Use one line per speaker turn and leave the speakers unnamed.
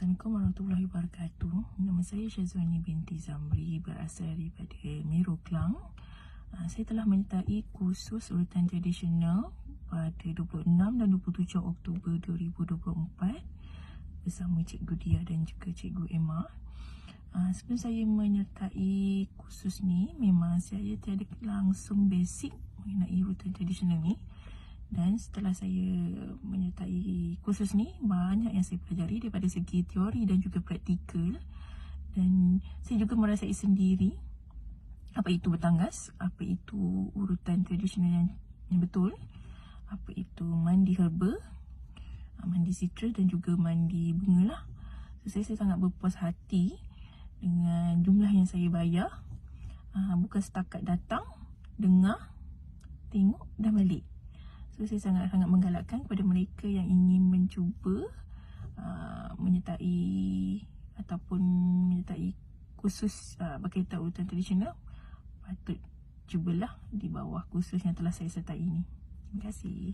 Assalamualaikum warahmatullahi wabarakatuh. Nama saya Syazwani binti Zamri, berasal daripada Mero Klang. Saya telah menyertai kursus urutan tradisional pada 26 dan 27 Oktober 2024 bersama Cikgu Dia dan juga Cikgu Emma. Sebelum saya menyertai kursus ni, memang saya tiada langsung basic mengenai urutan tradisional ni. Dan setelah saya menyertai kursus ni, banyak yang saya pelajari daripada segi teori dan juga praktikal. Dan saya juga merasai sendiri apa itu bertanggas, apa itu urutan tradisional yang betul, apa itu mandi herba, mandi sitra dan juga mandi bunga lah. So, saya sangat berpuas hati dengan jumlah yang saya bayar. Bukan setakat datang, dengar, tengok dan balik. So, saya sangat-sangat menggalakkan kepada mereka yang ingin mencuba menyertai ataupun menyertai kursus berkaitan urutan tradisional, patut cubalah di bawah kursus yang telah saya sertai ini. Terima kasih.